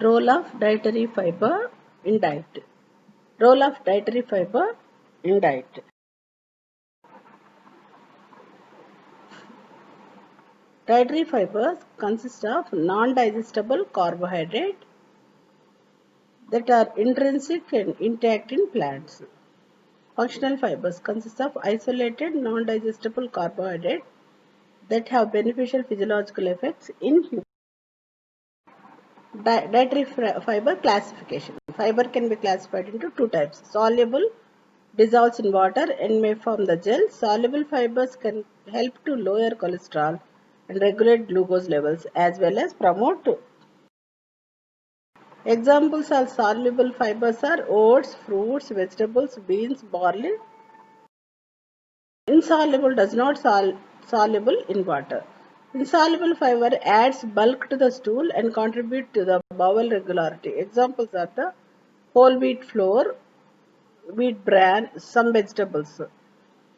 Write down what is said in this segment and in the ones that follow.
Role of dietary fiber in diet. Role of dietary fiber in diet. Dietary fibers consist of non-digestible carbohydrate that are intrinsic and intact in plants. Functional fibers consist of isolated non-digestible carbohydrate that have beneficial physiological effects in humans. Dietary fiber classification. Fiber can be classified into two types. Soluble dissolves in water and may form the gel. Soluble fibers can help to lower cholesterol and regulate glucose levels as well as promote. Examples of soluble fibers are oats, fruits, vegetables, beans, barley. Insoluble does not soluble in water. Insoluble fiber adds bulk to the stool and contribute to the bowel regularity. Examples are the whole wheat flour, wheat bran, some vegetables.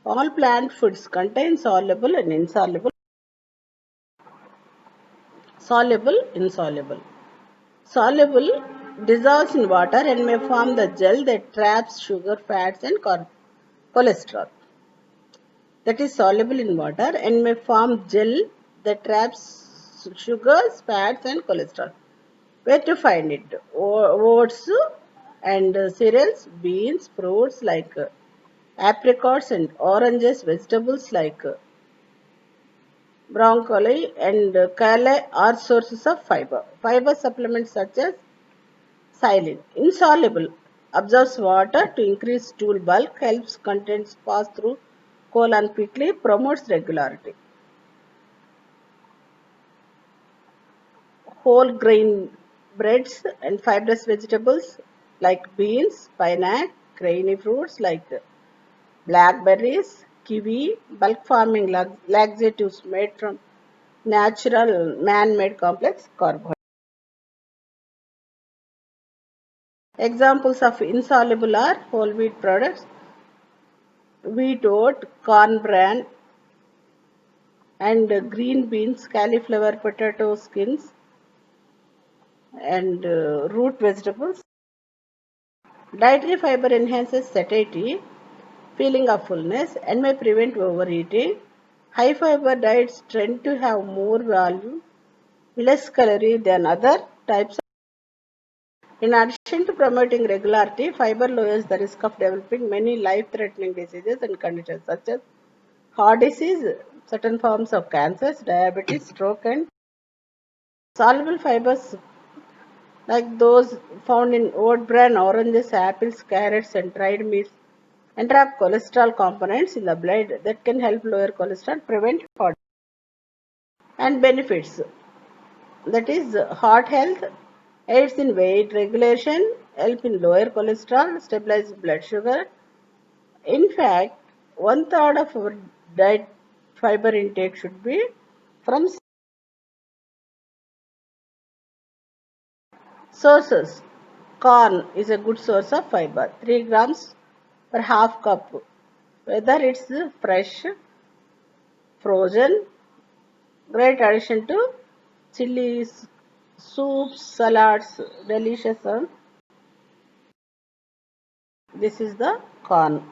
All plant foods contain soluble and insoluble. Soluble, insoluble. Soluble dissolves in water and may form the gel that traps sugar, fats and cholesterol. That is soluble in water and may form gel that traps sugars, fats and cholesterol. Where to find it? Oats and cereals, beans, fruits like apricots and oranges, vegetables like broccoli and kale are sources of fiber. Fiber supplements such as silane, insoluble, absorbs water to increase stool bulk, helps contents pass through colon quickly, promotes regularity. Whole grain breads and fibrous vegetables like beans, pineapple, grainy fruits like blackberries, kiwi, bulk farming laxatives made from natural man-made complex carbohydrates. Examples of insoluble are whole wheat products, wheat oat, corn bran, and green beans, cauliflower, potato skins, and root vegetables. Dietary fiber enhances satiety, feeling of fullness, and may prevent overeating. High fiber diets tend to have more value, less calorie than other types. In addition to promoting regularity, fiber lowers the risk of developing many life-threatening diseases and conditions such as heart disease, certain forms of cancers, diabetes, stroke, and soluble fibers like those found in oat bran, oranges, apples, carrots, and dried meats entrap cholesterol components in the blood that can help lower cholesterol, prevent heart and benefits. That is heart health, aids in weight regulation, help in lower cholesterol, stabilize blood sugar. In fact, one third of our diet fiber intake should be from sources. Corn is a good source of fiber, 3 grams per half cup. Whether it's fresh, frozen, great addition to chilies, soups, salads, delicious. This is the corn.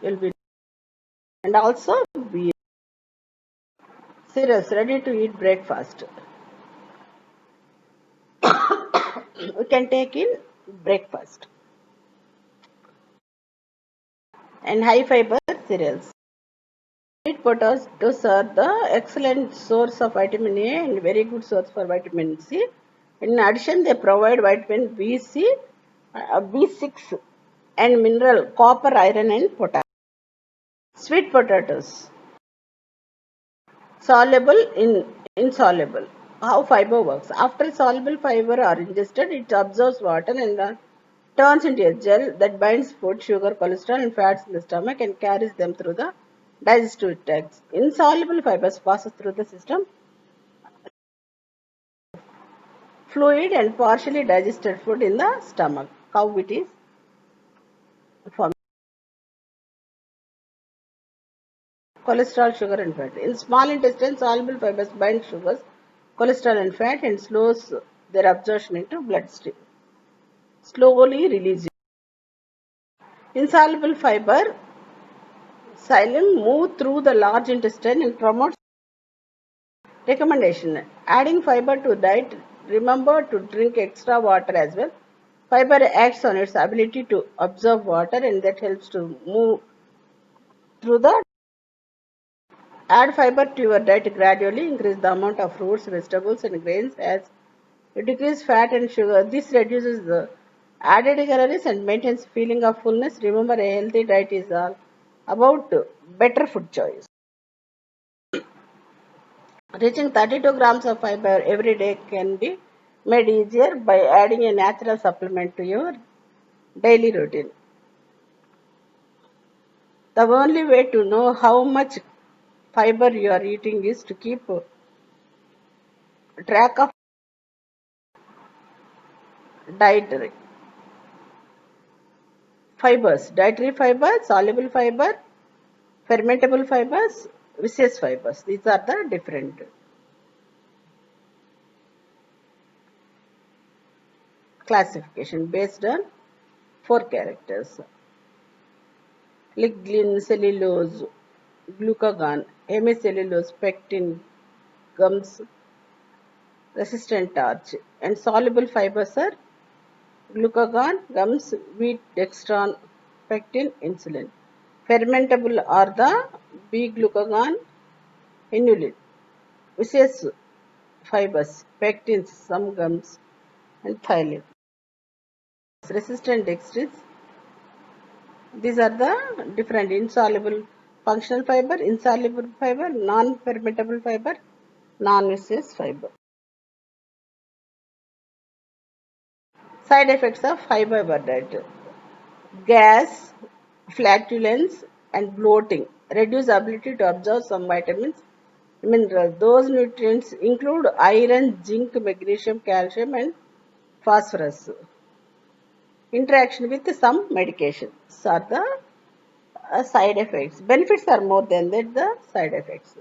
Will be and also beer. Cereals ready to eat breakfast. We can take in breakfast and high fiber cereals. Sweet potatoes are the excellent source of vitamin A and very good source for vitamin C. In addition, they provide vitamin B6 and mineral copper, iron and potassium. Sweet potatoes, soluble in insoluble. How fiber works. After soluble fiber are ingested, it absorbs water and turns into a gel that binds food, sugar, cholesterol and fats in the stomach and carries them through the digestive tract. Insoluble fibers passes through the system, fluid and partially digested food in the stomach. How it is formed. Cholesterol, sugar and fat. In small intestine, soluble fibers bind sugars, cholesterol and fat and slows their absorption into bloodstream, slowly releasing. Insoluble fiber, xylem move through the large intestine and promotes. Recommendation: adding fiber to diet. Remember to drink extra water as well. Fiber acts on its ability to absorb water and that helps to move through the. Add fiber to your diet gradually. Increase the amount of fruits, vegetables, and grains as you decrease fat and sugar. This reduces the added calories and maintains feeling of fullness. Remember, a healthy diet is all about better food choice. Reaching 32 grams of fiber every day can be made easier by adding a natural supplement to your daily routine. The only way to know how much fiber you are eating is to keep track of dietary fibers, soluble fiber, fermentable fibers, viscous fibers. These are the different classification based on four characters: lignin, cellulose, glucagon, hemicellulose, pectin, gums, resistant starch, and soluble fibers are glucagon, gums, wheat, dextran, pectin, insulin. Fermentable are the B-glucagon, inulin. Viscous fibers, pectins, some gums, and thylacine. Resistant dextrins. These are the different insoluble functional fiber, non-fermentable fiber, non-viscous fiber. Side effects of high fiber diet: gas, flatulence, and bloating. Reduce ability to absorb some vitamins, minerals. Those nutrients include iron, zinc, magnesium, calcium, and phosphorus. Interaction with some medications are the side effects. Benefits are more than that, the side effects.